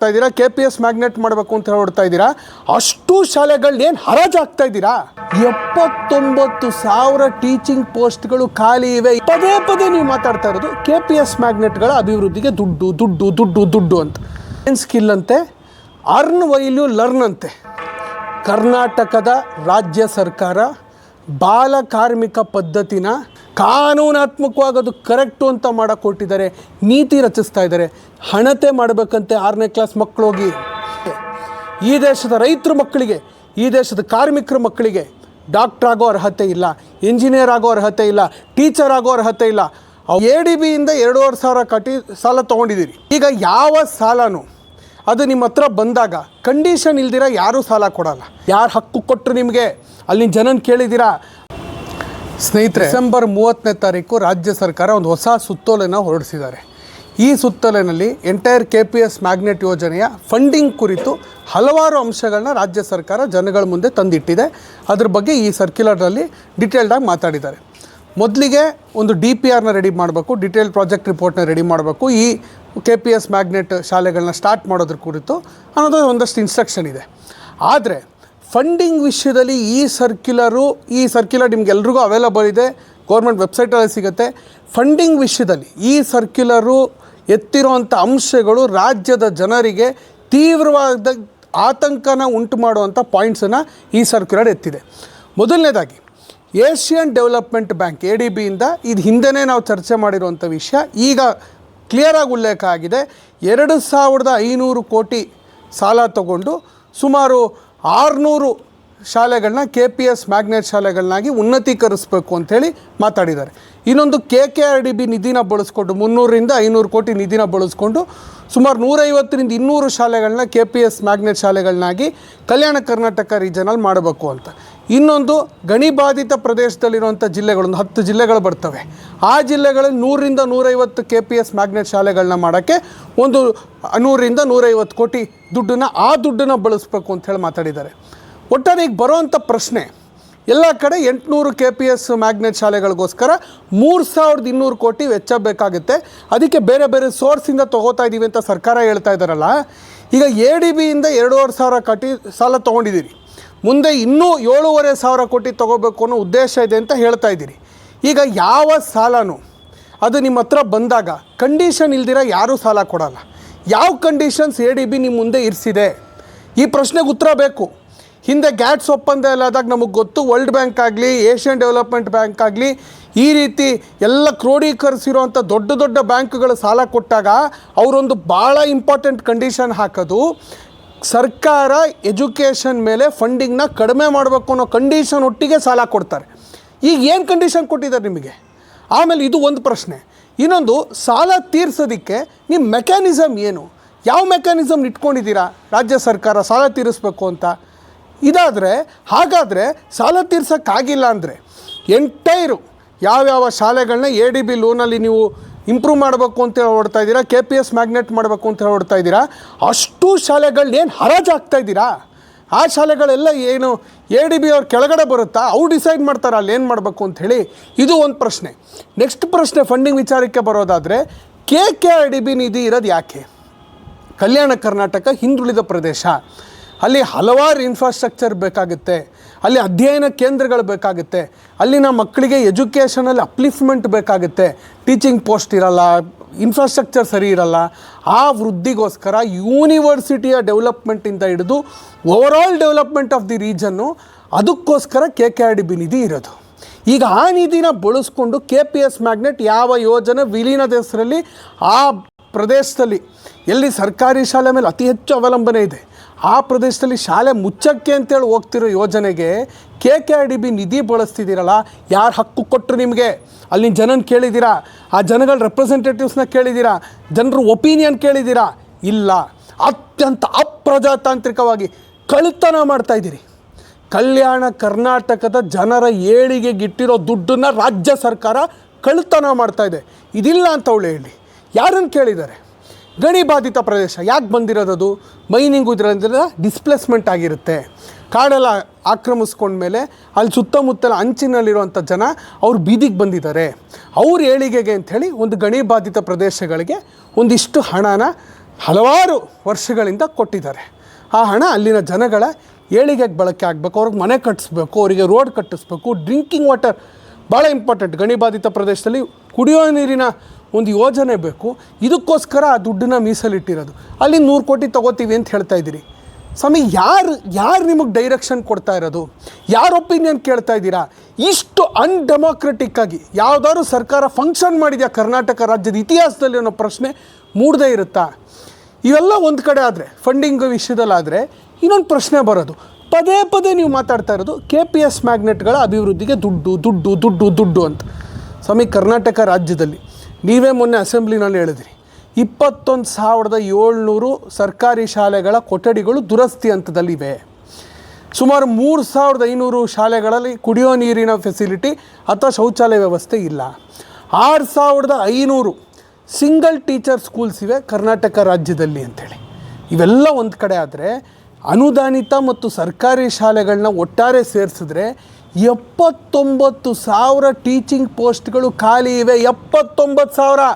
ಇದ್ದೀರಾ, KPS magnet ಮಾಡಬೇಕು ಅಂತ ಹೊರಡ್ತಾ ಇದ್ದೀರಾ. ಅಷ್ಟು ಶಾಲೆಗಳನ್ನೇನು ಹರಾಜಾಗ್ತಾ ಇದ್ದೀರಾ? 79,000 ಟೀಚಿಂಗ್ ಪೋಸ್ಟ್ಗಳು ಖಾಲಿ ಇವೆ. ಪದೇ ಪದೇ ನೀವು ಮಾತಾಡ್ತಾ ಇರೋದು KPS ಮ್ಯಾಗ್ನೆಟ್ಗಳ ಅಭಿವೃದ್ಧಿಗೆ ದುಡ್ಡು ದುಡ್ಡು ದುಡ್ಡು ದುಡ್ಡು ಅಂತ. ಏನು ಸ್ಕಿಲ್ ಅಂತೆ? ಅರ್ನ್ ವೈಲ್ ಯು ಲರ್ನ್ ಅಂತೆ. ಕರ್ನಾಟಕದ ರಾಜ್ಯ ಸರ್ಕಾರ ಬಾಲ ಕಾರ್ಮಿಕ ಪದ್ಧತಿನ ಕಾನೂನಾತ್ಮಕವಾಗಿ ಅದು ಕರೆಕ್ಟು ಅಂತ ಮಾಡಕ್ಕೆ ಕೊಟ್ಟಿದ್ದಾರೆ, ನೀತಿ ರಚಿಸ್ತಾ ಇದ್ದಾರೆ. ಹಣತೆ ಮಾಡಬೇಕಂತೆ 6ನೇ ಕ್ಲಾಸ್ ಮಕ್ಕಳು ಹೋಗಿ. ಈ ದೇಶದ ರೈತರ ಮಕ್ಕಳಿಗೆ, ಈ ದೇಶದ ಕಾರ್ಮಿಕರ ಮಕ್ಕಳಿಗೆ ಡಾಕ್ಟ್ರ್ ಆಗೋ ಅರ್ಹತೆ ಇಲ್ಲ, ಇಂಜಿನಿಯರ್ ಆಗೋ ಅರ್ಹತೆ ಇಲ್ಲ, ಟೀಚರ್ ಆಗೋ ಅರ್ಹತೆ ಇಲ್ಲ. ADBಯಿಂದ 2,500 ಕಟ್ಟಿ ಸಾಲ ತೊಗೊಂಡಿದ್ದೀರಿ. ಈಗ ಯಾವ ಸಾಲನೂ ಅದು ನಿಮ್ಮ ಹತ್ರ ಬಂದಾಗ ಕಂಡೀಷನ್ ಇಲ್ದಿರ ಯಾರೂ ಸಾಲ ಕೊಡಲ್ಲ. ಯಾರು ಹಕ್ಕು ಕೊಟ್ಟರು ನಿಮಗೆ? ಅಲ್ಲಿನ ಜನನ ಕೇಳಿದ್ದೀರಾ? ಸ್ನೇಹಿತರೆ, ಡಿಸೆಂಬರ್ 30ನೇ ತಾರೀಕು ರಾಜ್ಯ ಸರ್ಕಾರ ಒಂದು ಹೊಸ ಸುತ್ತೋಲೆನ ಹೊರಡಿಸಿದ್ದಾರೆ. ಈ ಸುತ್ತೋಲೆನಲ್ಲಿ ಎಂಟೈರ್ KPS ಮ್ಯಾಗ್ನೆಟ್ ಯೋಜನೆಯ ಫಂಡಿಂಗ್ ಕುರಿತು ಹಲವಾರು ಅಂಶಗಳನ್ನ ರಾಜ್ಯ ಸರ್ಕಾರ ಜನಗಳ ಮುಂದೆ ತಂದಿಟ್ಟಿದೆ. ಅದ್ರ ಬಗ್ಗೆ ಈ ಸರ್ಕ್ಯುಲರ್ನಲ್ಲಿ ಡೀಟೇಲ್ಡಾಗಿ ಮಾತಾಡಿದ್ದಾರೆ. ಮೊದಲಿಗೆ ಒಂದು DPRನ ರೆಡಿ ಮಾಡಬೇಕು, ಡೀಟೇಲ್ ಪ್ರಾಜೆಕ್ಟ್ ರಿಪೋರ್ಟ್ನ ರೆಡಿ ಮಾಡಬೇಕು. ಈ KPS ಮ್ಯಾಗ್ನೆಟ್ ಶಾಲೆಗಳನ್ನ ಸ್ಟಾರ್ಟ್ ಮಾಡೋದ್ರ ಕುರಿತು ಅನ್ನೋದು ಒಂದಷ್ಟು ಇನ್ಸ್ಟ್ರಕ್ಷನ್ ಇದೆ. ಆದರೆ ಫಂಡಿಂಗ್ ವಿಷಯದಲ್ಲಿ ಈ ಸರ್ಕ್ಯುಲರ್ ನಿಮಗೆಲ್ರಿಗೂ ಅವೈಲಬಲ್ ಇದೆ, ಗೌರ್ಮೆಂಟ್ ವೆಬ್ಸೈಟಲ್ಲಿ ಸಿಗುತ್ತೆ. ಫಂಡಿಂಗ್ ವಿಷಯದಲ್ಲಿ ಈ ಸರ್ಕ್ಯುಲರು ಎತ್ತಿರುವಂಥ ಅಂಶಗಳು ರಾಜ್ಯದ ಜನರಿಗೆ ತೀವ್ರವಾದ ಆತಂಕನ ಉಂಟು ಮಾಡುವಂಥ ಪಾಯಿಂಟ್ಸನ್ನು ಈ ಸರ್ಕ್ಯುಲರ್ ಎತ್ತಿದೆ. ಮೊದಲನೇದಾಗಿ ಏಷ್ಯನ್ ಡೆವಲಪ್ಮೆಂಟ್ ಬ್ಯಾಂಕ್ ADBಯಿಂದ ಇದು ಹಿಂದೆನೇ ನಾವು ಚರ್ಚೆ ಮಾಡಿರುವಂಥ ವಿಷಯ ಈಗ ಕ್ಲಿಯರಾಗಿ ಉಲ್ಲೇಖ ಆಗಿದೆ. 2,500 ಕೋಟಿ ಸಾಲ ತಗೊಂಡು ಸುಮಾರು 600 ಶಾಲೆಗಳನ್ನ KPS ಮ್ಯಾಗ್ನೆಟ್ ಶಾಲೆಗಳನ್ನಾಗಿ ಉನ್ನತೀಕರಿಸಬೇಕು ಅಂಥೇಳಿ ಮಾತಾಡಿದ್ದಾರೆ. ಇನ್ನೊಂದು KKRDB ನಿಧಿನ ಬಳಸ್ಕೊಂಡು 300ರಿಂದ 500 ಕೋಟಿ ನಿಧಿನ ಬಳಸ್ಕೊಂಡು ಸುಮಾರು 150ರಿಂದ 200 ಶಾಲೆಗಳನ್ನ KPS ಮ್ಯಾಗ್ನೆಟ್ ಶಾಲೆಗಳನ್ನಾಗಿ ಕಲ್ಯಾಣ ಕರ್ನಾಟಕ ರೀಜನಲ್ಲಿ ಮಾಡಬೇಕು ಅಂತ. ಇನ್ನೊಂದು ಗಣಿಬಾಧಿತ ಪ್ರದೇಶದಲ್ಲಿರುವಂಥ ಜಿಲ್ಲೆಗಳು, ಒಂದು 10 ಜಿಲ್ಲೆಗಳು ಬರ್ತವೆ. ಆ ಜಿಲ್ಲೆಗಳಲ್ಲಿ 100ರಿಂದ 150 KPS ಮ್ಯಾಗ್ನೆಟ್ ಶಾಲೆಗಳನ್ನ ಮಾಡೋಕ್ಕೆ ಒಂದು 100ರಿಂದ 150 ಕೋಟಿ ದುಡ್ಡನ್ನು ಬಳಸಬೇಕು ಅಂಥೇಳಿ ಮಾತಾಡಿದ್ದಾರೆ. ಒಟ್ಟಾರೆ ಈಗ ಬರೋವಂಥ ಪ್ರಶ್ನೆ, ಎಲ್ಲ ಕಡೆ 800 KPS ಮ್ಯಾಗ್ನೆಟ್ ಶಾಲೆಗಳಿಗೋಸ್ಕರ 3,200 ಕೋಟಿ ವೆಚ್ಚ ಬೇಕಾಗುತ್ತೆ. ಅದಕ್ಕೆ ಬೇರೆ ಬೇರೆ ಸೋರ್ಸಿಂದ ತೊಗೋತಾ ಇದ್ದೀವಿ ಅಂತ ಸರ್ಕಾರ ಹೇಳ್ತಾ ಇದ್ದಾರಲ್ಲ. ಈಗ ADBಯಿಂದ 2,500 ಕೋಟಿ ಸಾಲ ತೊಗೊಂಡಿದ್ದೀರಿ, ಮುಂದೆ ಇನ್ನೂ 7,500 ಕೋಟಿ ತೊಗೋಬೇಕು ಅನ್ನೋ ಉದ್ದೇಶ ಇದೆ ಅಂತ ಹೇಳ್ತಾ ಇದ್ದೀರಿ. ಈಗ ಯಾವ ಸಾಲನೂ ಅದು ನಿಮ್ಮ ಹತ್ರ ಬಂದಾಗ ಕಂಡೀಷನ್ ಇಲ್ದಿರ ಯಾರೂ ಸಾಲ ಕೊಡಲ್ಲ. ಯಾವ ಕಂಡೀಷನ್ಸ್ ADB ನಿಮ್ಮ ಮುಂದೆ ಇರಿಸಿದೆ? ಈ ಪ್ರಶ್ನೆಗೆ ಉತ್ತರ ಬೇಕು. ಹಿಂದೆ ಗ್ಯಾಟ್ಸ್ ಒಪ್ಪಂದ ಎಲ್ಲ ಆದಾಗ ನಮಗೆ ಗೊತ್ತು, ವರ್ಲ್ಡ್ ಬ್ಯಾಂಕ್ ಆಗಲಿ, ಏಷ್ಯನ್ ಡೆವಲಪ್ಮೆಂಟ್ ಬ್ಯಾಂಕ್ ಆಗಲಿ, ಈ ರೀತಿ ಎಲ್ಲ ಕ್ರೋಢೀಕರಿಸಿರುವಂಥ ದೊಡ್ಡ ದೊಡ್ಡ ಬ್ಯಾಂಕ್ಗಳು ಸಾಲ ಕೊಟ್ಟಾಗ ಅವರೊಂದು ಭಾಳ ಇಂಪಾರ್ಟೆಂಟ್ ಕಂಡೀಷನ್ ಹಾಕೋದು, ಸರ್ಕಾರ ಎಜುಕೇಷನ್ ಮೇಲೆ ಫಂಡಿಂಗ್ನ ಕಡಿಮೆ ಮಾಡಬೇಕು ಅನ್ನೋ ಕಂಡೀಷನ್ ಒಟ್ಟಿಗೆ ಸಾಲ ಕೊಡ್ತಾರೆ. ಈಗ ಏನು ಕಂಡೀಷನ್ ಕೊಟ್ಟಿದ್ದಾರೆ ನಿಮಗೆ? ಆಮೇಲೆ ಇದು ಒಂದು ಪ್ರಶ್ನೆ. ಇನ್ನೊಂದು, ಸಾಲ ತೀರ್ಸೋದಕ್ಕೆ ನಿಮ್ಮ ಮೆಕ್ಯಾನಿಸಮ್ ಏನು? ಯಾವ ಮೆಕ್ಯಾನಿಸಮ್ ಇಟ್ಕೊಂಡಿದ್ದೀರಾ ರಾಜ್ಯ ಸರ್ಕಾರ ಸಾಲ ತೀರಿಸ್ಬೇಕು ಅಂತ? ಹಾಗಾದರೆ ಸಾಲ ತೀರ್ಸೋಕ್ಕಾಗಿಲ್ಲ ಅಂದರೆ ಎಂಟೈರು ಯಾವ್ಯಾವ ಶಾಲೆಗಳನ್ನ ADB ಲೋನಲ್ಲಿ ನೀವು ಇಂಪ್ರೂವ್ ಮಾಡಬೇಕು ಅಂತ ಹೊರಡ್ತಾ ಇದ್ದೀರಾ, KPS ಮ್ಯಾಗ್ನೆಟ್ ಮಾಡಬೇಕು ಅಂತ ಹೊರಡ್ತಾ ಇದ್ದೀರಾ, ಅಷ್ಟು ಶಾಲೆಗಳನ್ನೇನು ಹರಾಜಾಗ್ತಾ ಇದ್ದೀರಾ? ಆ ಶಾಲೆಗಳೆಲ್ಲ ಏನು ADB ಅವ್ರ ಕೆಳಗಡೆ ಬರುತ್ತಾ? ಅವ್ರು ಡಿಸೈಡ್ ಮಾಡ್ತಾರೆ ಅಲ್ಲಿ ಏನು ಮಾಡಬೇಕು ಅಂಥೇಳಿ. ಇದು ಒಂದು ಪ್ರಶ್ನೆ. ನೆಕ್ಸ್ಟ್ ಪ್ರಶ್ನೆ, ಫಂಡಿಂಗ್ ವಿಚಾರಕ್ಕೆ ಬರೋದಾದರೆ KKRDB ನಿಧಿ ಇರೋದು ಯಾಕೆ? ಕಲ್ಯಾಣ ಕರ್ನಾಟಕ ಹಿಂದುಳಿದ ಪ್ರದೇಶ, ಅಲ್ಲಿ ಹಲವಾರು ಇನ್ಫ್ರಾಸ್ಟ್ರಕ್ಚರ್ ಬೇಕಾಗುತ್ತೆ, ಅಲ್ಲಿ ಅಧ್ಯಯನ ಕೇಂದ್ರಗಳು ಬೇಕಾಗುತ್ತೆ, ಅಲ್ಲಿನ ಮಕ್ಕಳಿಗೆ ಎಜುಕೇಷನಲ್ಲಿ ಅಪ್ಲಿಫ್ಮೆಂಟ್ ಬೇಕಾಗುತ್ತೆ. ಟೀಚಿಂಗ್ ಪೋಸ್ಟ್ ಇರಲ್ಲ, ಇನ್ಫ್ರಾಸ್ಟ್ರಕ್ಚರ್ ಸರಿ ಇರಲ್ಲ. ಆ ವೃದ್ಧಿಗೋಸ್ಕರ ಯೂನಿವರ್ಸಿಟಿಯ ಡೆವಲಪ್ಮೆಂಟಿಂದ ಹಿಡಿದು overall development of the reason, ಅದಕ್ಕೋಸ್ಕರ KKRDB ನಿಧಿ ಇರೋದು. ಈಗ ಆ ನಿಧಿನ ಬಳಸ್ಕೊಂಡು KPS ಮ್ಯಾಗ್ನೆಟ್ ಯಾವ ಯೋಜನೆ ವಿಲೀನದ ಹೆಸರಲ್ಲಿ ಆ ಪ್ರದೇಶದಲ್ಲಿ ಎಲ್ಲಿ ಸರ್ಕಾರಿ ಶಾಲೆ ಮೇಲೆ ಅತಿ ಹೆಚ್ಚು ಅವಲಂಬನೆ ಇದೆ, ಆ ಪ್ರದೇಶದಲ್ಲಿ ಶಾಲೆ ಮುಚ್ಚಕ್ಕೆ ಅಂತೇಳಿ ಹೋಗ್ತಿರೋ ಯೋಜನೆಗೆ KKRDB ನಿಧಿ ಬಳಸ್ತಿದ್ದೀರಲ್ಲ, ಯಾರು ಹಕ್ಕು ಕೊಟ್ಟರು ನಿಮಗೆ? ಅಲ್ಲಿನ ಜನನ ಕೇಳಿದ್ದೀರಾ? ಆ ಜನಗಳ ರೆಪ್ರೆಸೆಂಟೇಟಿವ್ಸ್ನ ಕೇಳಿದ್ದೀರಾ? ಜನರ ಒಪಿನಿಯನ್ ಕೇಳಿದ್ದೀರಾ? ಇಲ್ಲ. ಅತ್ಯಂತ ಅಪ್ರಜಾತಾಂತ್ರಿಕವಾಗಿ ಕಳ್ತನ ಮಾಡ್ತಾಯಿದ್ದೀರಿ. ಕಲ್ಯಾಣ ಕರ್ನಾಟಕದ ಜನರ ಏಳಿಗೆಗಿಟ್ಟಿರೋ ದುಡ್ಡನ್ನು ರಾಜ್ಯ ಸರ್ಕಾರ ಕಳ್ತನ ಮಾಡ್ತಾಯಿದೆ. ಇದಿಲ್ಲ ಅಂತ ಅವಳು ಹೇಳಿ ಯಾರನ್ನು ಕೇಳಿದ್ದಾರೆ? ಗಣಿಬಾಧಿತ ಪ್ರದೇಶ ಯಾಕೆ ಬಂದಿರೋದು? ಮೈನಿಂಗು ಇದರಿಂದ ಡಿಸ್ಪ್ಲೇಸ್ಮೆಂಟ್ ಆಗಿರುತ್ತೆ. ಕಾಡೆಲ್ಲ ಆಕ್ರಮಿಸ್ಕೊಂಡ್ಮೇಲೆ ಅಲ್ಲಿ ಸುತ್ತಮುತ್ತಲ ಅಂಚಿನಲ್ಲಿರುವಂಥ ಜನ ಅವ್ರು ಬೀದಿಗೆ ಬಂದಿದ್ದಾರೆ. ಅವ್ರ ಏಳಿಗೆಗೆ ಅಂಥೇಳಿ ಒಂದು ಗಣಿಬಾಧಿತ ಪ್ರದೇಶಗಳಿಗೆ ಒಂದಿಷ್ಟು ಹಣನ ಹಲವಾರು ವರ್ಷಗಳಿಂದ ಕೊಟ್ಟಿದ್ದಾರೆ. ಆ ಹಣ ಅಲ್ಲಿನ ಜನಗಳ ಏಳಿಗೆಗೆ ಬಳಕೆ ಆಗಬೇಕು, ಅವ್ರಿಗೆ ಮನೆ ಕಟ್ಟಿಸ್ಬೇಕು, ಅವರಿಗೆ ರೋಡ್ ಕಟ್ಟಿಸ್ಬೇಕು, ಡ್ರಿಂಕಿಂಗ್ ವಾಟರ್ ಭಾಳ ಇಂಪಾರ್ಟೆಂಟ್. ಗಣಿಬಾಧಿತ ಪ್ರದೇಶದಲ್ಲಿ ಕುಡಿಯೋ ನೀರಿನ ಒಂದು ಯೋಜನೆ ಬೇಕು. ಇದಕ್ಕೋಸ್ಕರ ಆ ದುಡ್ಡನ್ನ ಮೀಸಲಿಟ್ಟಿರೋದು. ಅಲ್ಲಿ 100 ಕೋಟಿ ತೊಗೋತೀವಿ ಅಂತ ಹೇಳ್ತಾ ಇದ್ದೀರಿ. ಸ್ವಾಮಿ, ಯಾರು ನಿಮಗೆ ಡೈರೆಕ್ಷನ್ ಕೊಡ್ತಾ ಇರೋದು? ಯಾರ ಒಪಿನಿಯನ್ ಕೇಳ್ತಾ ಇದ್ದೀರಾ? ಇಷ್ಟು ಅನ್ಡೆಮೋಕ್ರೆಟಿಕ್ಕಾಗಿ ಯಾವುದಾದ್ರು ಸರ್ಕಾರ ಫಂಕ್ಷನ್ ಮಾಡಿದೆಯಾ ಕರ್ನಾಟಕ ರಾಜ್ಯದ ಇತಿಹಾಸದಲ್ಲಿ ಅನ್ನೋ ಪ್ರಶ್ನೆ ಮೂಡದೇ ಇರುತ್ತಾ? ಇವೆಲ್ಲ ಒಂದು ಕಡೆ ಆದರೆ, ಫಂಡಿಂಗ್ ವಿಷಯದಲ್ಲಾದರೆ ಇನ್ನೊಂದು ಪ್ರಶ್ನೆ ಬರೋದು, ಪದೇ ಪದೇ ನೀವು ಮಾತಾಡ್ತಾ ಇರೋದು KPS ಮ್ಯಾಗ್ನೆಟ್ಗಳ ಅಭಿವೃದ್ಧಿಗೆ ದುಡ್ಡು ದುಡ್ಡು ದುಡ್ಡು ದುಡ್ಡು ಅಂತ. ಸ್ವಾಮಿ, ಕರ್ನಾಟಕ ರಾಜ್ಯದಲ್ಲಿ ನೀವೇ ಮೊನ್ನೆ ಅಸೆಂಬ್ಲಿನಲ್ಲಿ ಹೇಳಿದ್ರಿ 21,700 ಸರ್ಕಾರಿ ಶಾಲೆಗಳ ಕೊಠಡಿಗಳು ದುರಸ್ತಿ ಹಂತದಲ್ಲಿವೆ. ಸುಮಾರು 3,500 ಶಾಲೆಗಳಲ್ಲಿ ಕುಡಿಯೋ ನೀರಿನ ಫೆಸಿಲಿಟಿ ಅಥವಾ ಶೌಚಾಲಯ ವ್ಯವಸ್ಥೆ ಇಲ್ಲ. 6,500 ಸಿಂಗಲ್ ಟೀಚರ್ ಸ್ಕೂಲ್ಸ್ ಇವೆ ಕರ್ನಾಟಕ ರಾಜ್ಯದಲ್ಲಿ ಅಂಥೇಳಿ. ಇವೆಲ್ಲ ಒಂದು ಕಡೆ ಆದರೆ, ಅನುದಾನಿತ ಮತ್ತು ಸರ್ಕಾರಿ ಶಾಲೆಗಳನ್ನ ಒಟ್ಟಾರೆ ಸೇರಿಸಿದ್ರೆ 79,000 ಟೀಚಿಂಗ್ ಪೋಸ್ಟ್ಗಳು ಖಾಲಿ ಇವೆ. 79,000.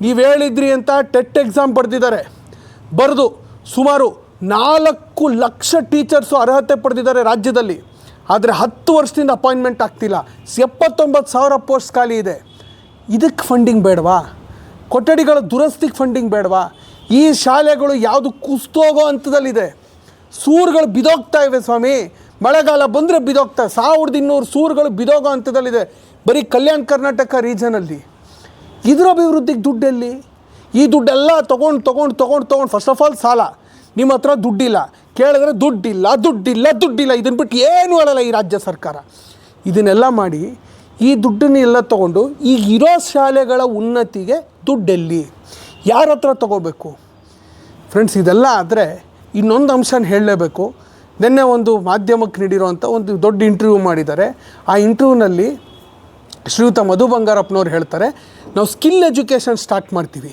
ನೀವು ಹೇಳಿದ್ರಿ ಅಂತ ಟೆಟ್ ಎಕ್ಸಾಮ್ ಬರೆದು ಸುಮಾರು 4 ಲಕ್ಷ ಟೀಚರ್ಸು ಅರ್ಹತೆ ಪಡೆದಿದ್ದಾರೆ ರಾಜ್ಯದಲ್ಲಿ. ಆದರೆ 10 ವರ್ಷದಿಂದ ಅಪಾಯಿಂಟ್ಮೆಂಟ್ ಆಗ್ತಿಲ್ಲ. 79,000 ಪೋಸ್ಟ್ ಖಾಲಿ ಇದೆ. ಇದಕ್ಕೆ ಫಂಡಿಂಗ್ ಬೇಡವಾ? ಕೊಠಡಿಗಳ ದುರಸ್ತಿಗೆ ಫಂಡಿಂಗ್ ಬೇಡವಾ? ಈ ಶಾಲೆಗಳು ಯಾವುದು ಕುಸ್ತೋಗೋ ಹಂತದಲ್ಲಿದೆ. ಸೂರುಗಳು ಬಿದೋಗ್ತಾ ಇವೆ ಸ್ವಾಮಿ. ಮಳೆಗಾಲ ಬಂದರೆ ಬಿದೋಗ್ತವೆ. 1,200 ಸೂರುಗಳು ಬಿದೋಗೋ ಹಂತದಲ್ಲಿದೆ ಬರೀ ಕಲ್ಯಾಣ ಕರ್ನಾಟಕ ರೀಜನಲ್ಲಿ. ಇದ್ರ ಅಭಿವೃದ್ಧಿಗೆ ದುಡ್ಡೆಲ್ಲಿ? ಈ ದುಡ್ಡೆಲ್ಲ ತೊಗೊಂಡು ಫಸ್ಟ್ ಆಫ್ ಆಲ್ ಸಾಲ. ನಿಮ್ಮ ಹತ್ರ ದುಡ್ಡಿಲ್ಲ, ಕೇಳಿದ್ರೆ ದುಡ್ಡಿಲ್ಲ. ಇದನ್ನು ಬಿಟ್ಟು ಏನೂ ಹೇಳಲ್ಲ ಈ ರಾಜ್ಯ ಸರ್ಕಾರ. ಇದನ್ನೆಲ್ಲ ಮಾಡಿ ಈ ದುಡ್ಡನ್ನೆಲ್ಲ ತೊಗೊಂಡು ಈಗ ಇರೋ ಶಾಲೆಗಳ ಉನ್ನತಿಗೆ ದುಡ್ಡೆಲ್ಲಿ? ಯಾರ ಹತ್ರ ತೊಗೋಬೇಕು? ಫ್ರೆಂಡ್ಸ್, ಇದೆಲ್ಲ ಆದರೆ ಇನ್ನೊಂದು ಅಂಶನ ಹೇಳಲೇಬೇಕು. ನಿನ್ನೆ ಒಂದು ಮಾಧ್ಯಮಕ್ಕೆ ನೀಡಿರೋವಂಥ ಒಂದು ದೊಡ್ಡ ಇಂಟರ್ವ್ಯೂ ಮಾಡಿದ್ದಾರೆ. ಆ ಇಂಟರ್ವ್ಯೂನಲ್ಲಿ ಶ್ರೀಯುತ ಮಧು ಬಂಗಾರಪ್ಪನವ್ರು ಹೇಳ್ತಾರೆ, ನಾವು ಸ್ಕಿಲ್ ಎಜುಕೇಷನ್ ಸ್ಟಾರ್ಟ್ ಮಾಡ್ತೀವಿ.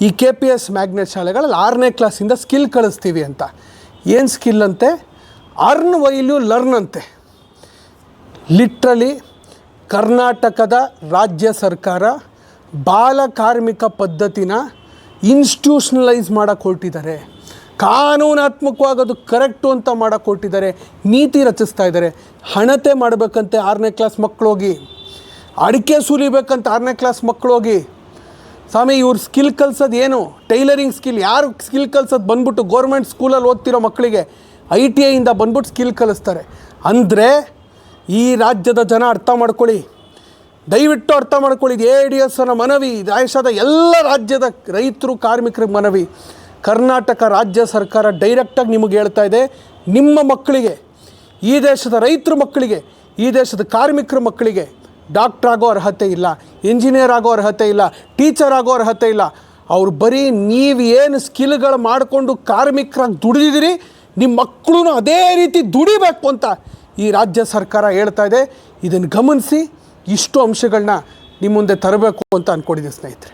ಈ KPS ಮ್ಯಾಗ್ನೆಟ್ ಶಾಲೆಗಳಲ್ಲಿ 6ನೇ ಕ್ಲಾಸಿಂದ ಸ್ಕಿಲ್ ಕಳಿಸ್ತೀವಿ ಅಂತ. ಏನು ಸ್ಕಿಲ್ ಅಂತೆ? ಅರ್ನ್ ವೈಲ್ ಯು ಲರ್ನ್ ಅಂತೆ. ಲಿಟ್ರಲಿ ಕರ್ನಾಟಕದ ರಾಜ್ಯ ಸರ್ಕಾರ ಬಾಲ ಕಾರ್ಮಿಕ ಪದ್ಧತಿನ ಇನ್ಸ್ಟಿಟ್ಯೂಷನಲೈಸ್ ಮಾಡೋಕ್ಕೆ ಹೊರಟಿದ್ದಾರೆ. ಕಾನೂನಾತ್ಮಕವಾಗಿ ಅದು ಕರೆಕ್ಟು ಅಂತ ಮಾಡೋಕ್ಕೆ ಹೊರಟಿದ್ದಾರೆ. ನೀತಿ ರಚಿಸ್ತಾ ಇದ್ದಾರೆ. ಹಣತೆ ಮಾಡಬೇಕಂತೆ 6ನೇ ಕ್ಲಾಸ್ ಮಕ್ಕಳೋಗಿ, ಅಡಿಕೆ ಸುಲಿಬೇಕಂತ 6ನೇ ಕ್ಲಾಸ್ ಮಕ್ಕಳೋಗಿ. ಸ್ವಾಮಿ, ಇವ್ರು ಸ್ಕಿಲ್ ಕಲ್ಸೋದು ಏನು? Tailoring skill. ಯಾರು ಸ್ಕಿಲ್ ಕಲ್ಸೋದು? ಬಂದ್ಬಿಟ್ಟು ಗೌರ್ಮೆಂಟ್ ಸ್ಕೂಲಲ್ಲಿ ಓದ್ತಿರೋ ಮಕ್ಕಳಿಗೆ ITIಯಿಂದ ಬಂದ್ಬಿಟ್ಟು ಸ್ಕಿಲ್ ಕಲಿಸ್ತಾರೆ. ಅಂದರೆ ಈ ರಾಜ್ಯದ ಜನ ಅರ್ಥ ಮಾಡ್ಕೊಳ್ಳಿ, ದಯವಿಟ್ಟು ಅರ್ಥ ಮಾಡ್ಕೊಳ್ಳಿ. ADS ಮನವಿ, ದೇಶದ ಎಲ್ಲ ರಾಜ್ಯದ ರೈತರು ಕಾರ್ಮಿಕರಿಗೆ ಮನವಿ. ಕರ್ನಾಟಕ ರಾಜ್ಯ ಸರ್ಕಾರ ಡೈರೆಕ್ಟಾಗಿ ನಿಮಗೆ ಹೇಳ್ತಾ ಇದೆ, ನಿಮ್ಮ ಮಕ್ಕಳಿಗೆ, ಈ ದೇಶದ ರೈತರ ಮಕ್ಕಳಿಗೆ, ಈ ದೇಶದ ಕಾರ್ಮಿಕರ ಮಕ್ಕಳಿಗೆ ಡಾಕ್ಟ್ರ್ ಆಗೋ ಅರ್ಹತೆ ಇಲ್ಲ, ಇಂಜಿನಿಯರ್ ಆಗೋ ಅರ್ಹತೆ ಇಲ್ಲ, ಟೀಚರ್ ಆಗೋ ಅರ್ಹತೆ ಇಲ್ಲ. ಅವ್ರು ಬರೀ ನೀವು ಏನು ಸ್ಕಿಲ್ಗಳು ಮಾಡಿಕೊಂಡು ಕಾರ್ಮಿಕರಾಗಿ ದುಡಿದಿದ್ದೀರಿ, ನಿಮ್ಮ ಮಕ್ಕಳು ಅದೇ ರೀತಿ ದುಡಿಬೇಕು ಅಂತ ಈ ರಾಜ್ಯ ಸರ್ಕಾರ ಹೇಳ್ತಾ ಇದೆ. ಇದನ್ನು ಗಮನಿಸಿ ಇಷ್ಟು ಅಂಶಗಳನ್ನ ನಿಮ್ಮ ಮುಂದೆ ತರಬೇಕು ಅಂತ ಅಂದ್ಕೊಂಡಿದ್ದೆ ಸ್ನೇಹಿತರೆ.